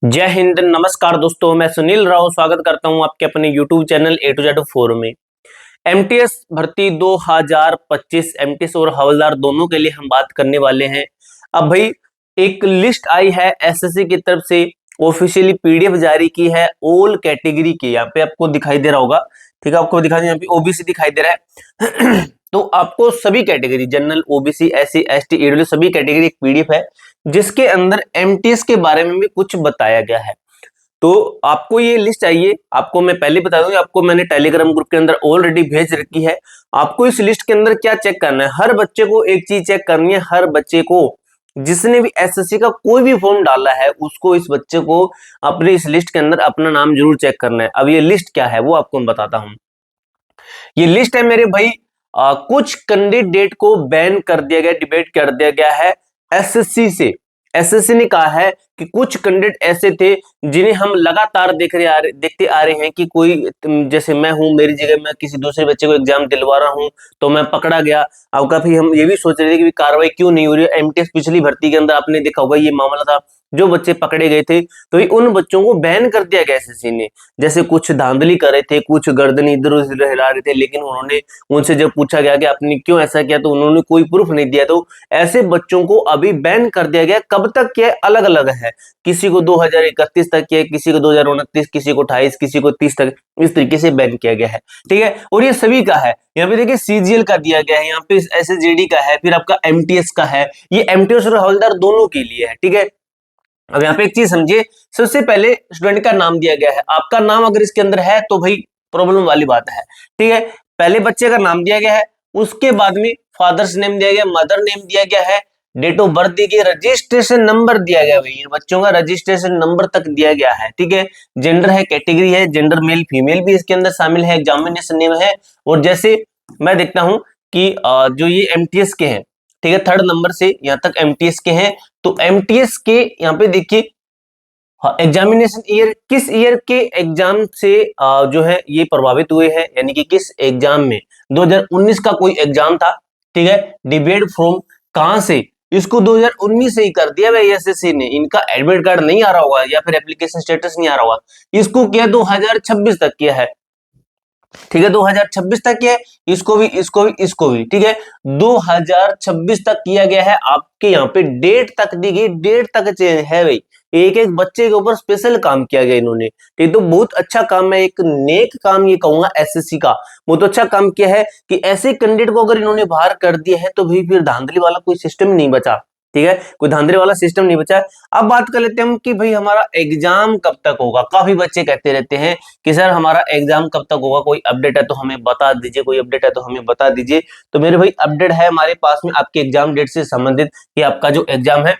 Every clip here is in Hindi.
जय हिंद, नमस्कार दोस्तों। मैं सुनील राव स्वागत करता हूं आपके अपने YouTube channel A to Z forum में। एमटीएस भर्ती 2025 एमटीएस और हवलदार दोनों के लिए हम बात करने वाले हैं। अब भाई एक लिस्ट आई है एसएससी की तरफ से, ऑफिशियली पीडीएफ जारी की है ऑल कैटेगरी की। यहाँ पे आपको दिखाई दे रहा होगा, ठीक है, आपको दिखा दे, यहाँ पे ओबीसी दिखाई दे रहा है तो आपको सभी category general, OBC, SC, ST, EW सभी कैटेगरी एक पीडीएफ है जिसके अंदर एमटीएस के बारे में भी कुछ बताया गया है। तो आपको ये लिस्ट चाहिए, आपको मैं पहले बता दूं, आपको मैंने टेलीग्राम ग्रुप के अंदर ऑलरेडी भेज रखी है। आपको इस लिस्ट के अंदर क्या चेक करना है, हर बच्चे को एक चीज चेक करनी है। हर बच्चे को, जिसने भी एसएससी का कोई भी फॉर्म डाला है, उसको, इस बच्चे को अपनी इस लिस्ट के अंदर अपना नाम जरूर चेक करना है। अब ये लिस्ट क्या है वो आपको मैं बताता हूं। ये लिस्ट है मेरे भाई, कुछ कैंडिडेट को बैन कर दिया गया, डिबेट कर दिया गया है एसएससी से। एसएससी ने कहा है कि कुछ कैंडिडेट ऐसे थे जिन्हें हम लगातार देखते आ रहे हैं कि कोई, जैसे मैं हूं, मेरी जगह मैं किसी दूसरे बच्चे को एग्जाम दिलवा रहा हूं तो मैं पकड़ा गया। अब काफी हम ये भी सोच रहे थे कि कार्रवाई क्यों नहीं हो रही है। एमटीएस पिछली भर्ती के अंदर आपने देखा होगा ये मामला था, जो बच्चे पकड़े गए थे तो उन बच्चों को बैन कर दिया गया एसएससी ने। जैसे कुछ धांधली कर रहे थे, कुछ गर्दन इधर उधर हिला रहे थे, लेकिन उन्होंने, उनसे जब पूछा गया कि आपने क्यों ऐसा किया तो उन्होंने कोई प्रूफ नहीं दिया। तो ऐसे बच्चों को अभी बैन कर दिया गया। कब तक किया, अलग अलग है, किसी को 2031 तक किया, किसी को 2029, किसी को 28, किसी को 30 तक, इस तरीके से बैन किया गया है। ठीक है, और ये सभी का है। यहाँ पे देखिए सीजीएल का दिया गया है, यहाँ पे एसएसजीडी का है, फिर आपका एमटीएस का है। ये एमटीएस और हवलदार दोनों के लिए है। ठीक है, अब यहाँ पे एक चीज समझिए, सबसे पहले स्टूडेंट का नाम दिया गया है। आपका नाम अगर इसके अंदर है तो भाई प्रॉब्लम वाली बात है। ठीक है, पहले बच्चे का नाम दिया गया है, उसके बाद में फादर्स नेम दिया गया, मदर नेम दिया गया है, डेट ऑफ बर्थ दी गई, रजिस्ट्रेशन नंबर दिया गया, भाई बच्चों का रजिस्ट्रेशन नंबर तक दिया गया है। ठीक है, जेंडर है, कैटेगरी है, जेंडर मेल फीमेल भी इसके अंदर शामिल है, एग्जामिनेशन नेम है। और जैसे मैं देखता हूं कि जो ये एमटीएस के हैं, ठीक है, थर्ड नंबर से यहाँ तक एमटीएस के हैं, तो एमटीएस के यहाँ पे देखिए एग्जामिनेशन ईयर, किस ईयर के एग्जाम से जो है ये प्रभावित हुए हैं, यानी कि किस एग्जाम में, 2019 का कोई एग्जाम था। ठीक है, डिबेट फ्रॉम कहां से, इसको 2019 से ही कर दिया भाई एसएससी ने। इनका एडमिट कार्ड नहीं आ रहा होगा या फिर एप्लीकेशन स्टेटस नहीं आ रहा होगा, इसको किया 2026 तक किया है। ठीक है, 2026 तक किया है, इसको भी, इसको भी, इसको भी। ठीक है, 2026 तक किया गया है। आपके यहाँ पे डेट तक दी गई, डेट तक है भाई। एक एक बच्चे के ऊपर स्पेशल काम किया गया इन्होंने। ठीक, तो बहुत अच्छा काम है, एक नेक काम ये कहूंगा एसएससी का। बहुत अच्छा काम किया है कि ऐसे कैंडिडेट को अगर इन्होंने बाहर कर दिया है तो भाई फिर धांधली वाला कोई सिस्टम नहीं बचा। ठीक है, कोई धांधली वाला सिस्टम नहीं बचा। अब बात कर लेते हैं हम कि भाई हमारा एग्जाम कब तक होगा। काफी बच्चे कहते रहते हैं कि सर हमारा एग्जाम कब तक होगा, कोई अपडेट है तो हमें बता दीजिए, कोई अपडेट है तो हमें बता दीजिए। तो मेरे भाई अपडेट है हमारे पास में आपके एग्जाम डेट से संबंधित कि आपका जो एग्जाम है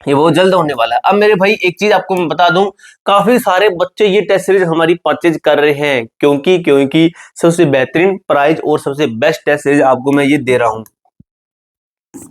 ये वो जल्द होने वाला है। अब मेरे भाई एक चीज आपको मैं बता दूं, काफी सारे बच्चे ये टेस्ट सीरीज हमारी परचेज कर रहे हैं, क्योंकि सबसे बेहतरीन प्राइस और सबसे बेस्ट टेस्ट सीरीज आपको मैं ये दे रहा हूं,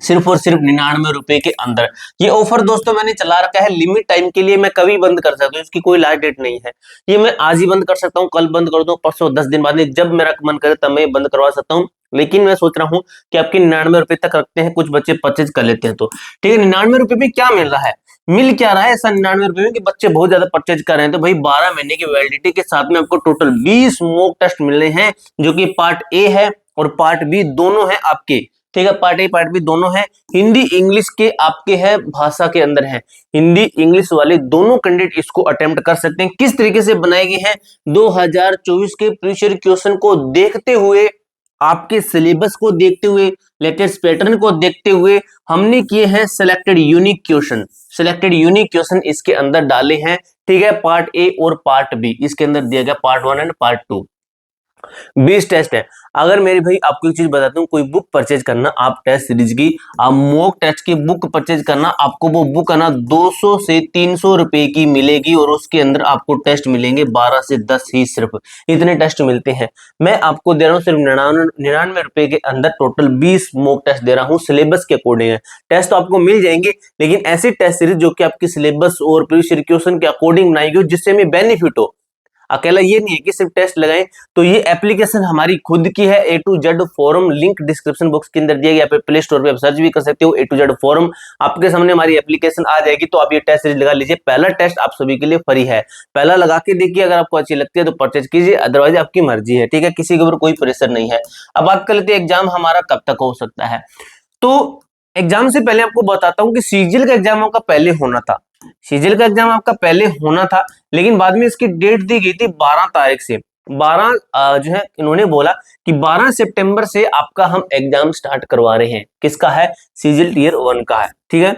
सिर्फ और सिर्फ 99 रुपए के अंदर। ये ऑफर दोस्तों मैंने चला रखा है लिमिट टाइम के लिए, मैं कभी बंद कर सकता हूँ, इसकी कोई लास्ट डेट नहीं है। ये मैं आज ही बंद कर सकता हूँ, कल बंद कर दूं, परसों, 10 दिन बाद में, जब मेरा मन करे तब मैं बंद करवा सकता हूँ। लेकिन मैं सोच रहा हूँ कि आपके 99 रुपए तक रखते हैं, कुछ बच्चे परचेज कर लेते हैं तो। ठीक है, 99 रुपए में क्या मिल रहा है, मिल क्या रहा है ऐसा 99 रुपए में कि बच्चे बहुत ज्यादा परचेज कर रहे हैं। तो भाई 12 महीने की वैलिडिटी के साथ में आपको टोटल 20 मॉक टेस्ट मिल रहे हैं, जो कि पार्ट ए है और पार्ट बी दोनों है आपके। ठीक है, पार्ट ए पार्ट बी दोनों है, हिंदी इंग्लिश के आपके हैं, भाषा के अंदर है, हिंदी इंग्लिश वाले दोनों कैंडिडेट इसको अटेम्प्ट कर सकते हैं। किस तरीके से बनाए गए हैं, 2024 के प्रीवियस ईयर क्वेश्चन को देखते हुए, आपके सिलेबस को देखते हुए, लेटेस्ट पैटर्न को देखते हुए हमने किए हैं selected unique question. Selected unique question इसके अंदर डाले हैं। ठीक है, पार्ट ए और पार्ट बी इसके अंदर दिया गया, पार्ट 1 एंड पार्ट 2 20 टेस्ट है। अगर मेरे भाई आपको एक चीज बताता हूँ, कोई बुक परचेज करना, आप टेस्ट सीरीज की, आप मॉक टेस्ट की बुक परचेज करना, आपको वो बुक है ना 200 से 300 रुपए की मिलेगी, और उसके अंदर आपको टेस्ट मिलेंगे 12 से 10 ही, सिर्फ इतने टेस्ट मिलते हैं। मैं आपको दे रहा हूँ सिर्फ 99 रुपए के अंदर टोटल 20 मॉक टेस्ट दे रहा हूँ, सिलेबस के अकॉर्डिंग है। टेस्ट तो आपको मिल जाएंगे, लेकिन ऐसी टेस्ट सीरीज जो कि आपकी सिलेबस और प्रीवियस ईयर क्वेश्चन के अकॉर्डिंग बनाई गई, जिससे हमें बेनिफिट हो। अकेला ये नहीं है कि सिर्फ टेस्ट लगाएं। तो ये एप्लीकेशन हमारी खुद की है, A to Z forum, link description box के अंदर दिया गया, पे प्ले स्टोर पे आप सर्च भी कर सकते हो A to Z फोरम, आपके सामने हमारी एप्लीकेशन आ जाएगी। तो आप ये टेस्ट सीरीज लगा लीजिए, पहला टेस्ट आप सभी के लिए फ्री है, पहला लगा के देखिए, अगर आपको अच्छी लगती है तो परचेज कीजिए, अदरवाइज आपकी मर्जी है, ठीक है, किसी के ऊपर कोई प्रेशर नहीं है। अब बात कर लेते हैं एग्जाम हमारा कब तक हो सकता है। तो एग्जाम से पहले आपको बताता हूं कि सीजीएल का एग्जाम आपका पहले होना था, सीजीएल का एग्जाम आपका पहले होना था, लेकिन बाद में इसकी डेट दी गई थी 12 तारीख से। 12 जो है इन्होंने बोला कि 12 सितंबर से आपका हम एग्जाम स्टार्ट करवा रहे हैं। किसका है? सीजीएल टियर 1 का है, ठीक है।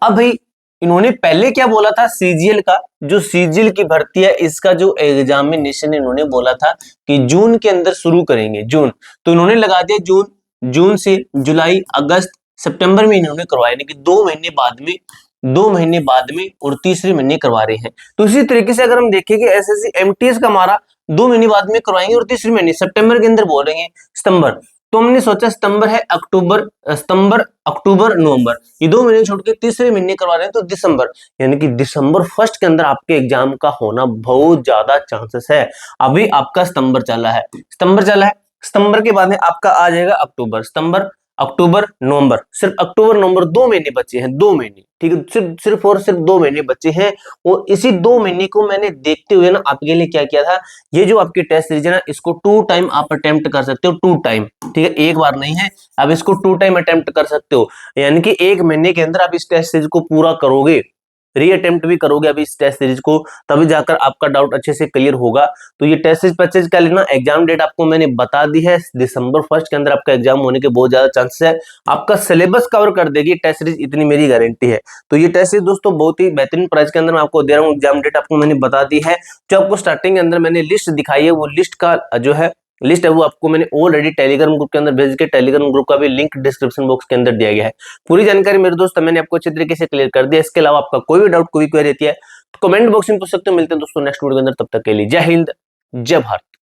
अब भाई इन्होंने पहले क्या बोला था, सीजीएल का जो सीजीएल की भर्ती है इसका जो एग्जामिनेशन इन्होंने बोला था कि जून के अंदर शुरू करेंगे, जून, तो इन्होंने लगा दिया जून, जून से जुलाई, अगस्त, सितंबर में इन्होंने करवाया, यानी कि 2 महीने बाद में, 2 महीने बाद में और तीसरे महीने करवा रहे हैं। तो इसी तरीके से अगर हम देखें कि एसएससी एमटीएस का हमारा 2 महीने बाद में करवाएंगे और तीसरे महीने सितंबर के अंदर बोल रहे हैं सितंबर, तो हमने सोचा सितंबर है, अक्टूबर, सितंबर, अक्टूबर, नवंबर, ये 2 महीने छोड़ के तीसरे महीने करवा रहे हैं, तो दिसंबर, यानी कि दिसंबर फर्स्ट के अंदर आपके एग्जाम का होना बहुत ज्यादा चांसेस है। अभी आपका सितंबर चला है, सितंबर चला है, सितंबर के बाद में आपका आ जाएगा अक्टूबर, सितंबर, अक्टूबर, नवंबर, सिर्फ अक्टूबर नवंबर 2 महीने बचे हैं, 2 महीने, ठीक है, सिर्फ और सिर्फ 2 महीने बचे हैं। और इसी 2 महीने को मैंने देखते हुए ना आपके लिए क्या किया था, ये जो आपकी टेस्ट सीरीज है ना, इसको 2 टाइम आप अटेम्प्ट कर सकते हो, 2 टाइम, ठीक है, एक बार नहीं है, अब इसको 2 टाइम अटेम्प्ट कर सकते हो, यानी कि 1 महीने के अंदर आप इस टेस्ट सीरीज को पूरा करोगे, री अटेम्प्ट भी करोगे अभी इस टेस्ट सीरीज को, तभी जाकर आपका डाउट अच्छे से क्लियर होगा। तो ये टेस्ट सीरीज परचेज कर लेना। एग्जाम डेट आपको मैंने बता दी है, दिसंबर फर्स्ट के अंदर आपका एग्जाम होने के बहुत ज्यादा चांसेस है, आपका सिलेबस कवर कर देगी टेस्ट सीरीज, इतनी मेरी गारंटी है। तो ये टेस्ट सीरीज दोस्तों बहुत ही बेहतरीन प्राइस के अंदर मैं आपको दे रहा हूँ, एग्जाम डेट आपको मैंने बता दी है, जो आपको स्टार्टिंग के अंदर मैंने लिस्ट दिखाई है, वो लिस्ट का जो है लिस्ट है वो आपको मैंने ऑलरेडी टेलीग्राम ग्रुप के अंदर भेज के, टेलीग्राम ग्रुप का भी लिंक डिस्क्रिप्शन बॉक्स के अंदर दिया गया है। पूरी जानकारी मेरे दोस्त मैंने आपको अच्छे तरीके से क्लियर कर दिया। इसके अलावा आपका कोई भी डाउट, कोई क्वेरी रहती है तो कमेंट बॉक्स में पूछ सकते हो। मिलते हैं दोस्तों नेक्स्ट वीडियो के अंदर, तब तक के लिए जय हिंद, जय भारत।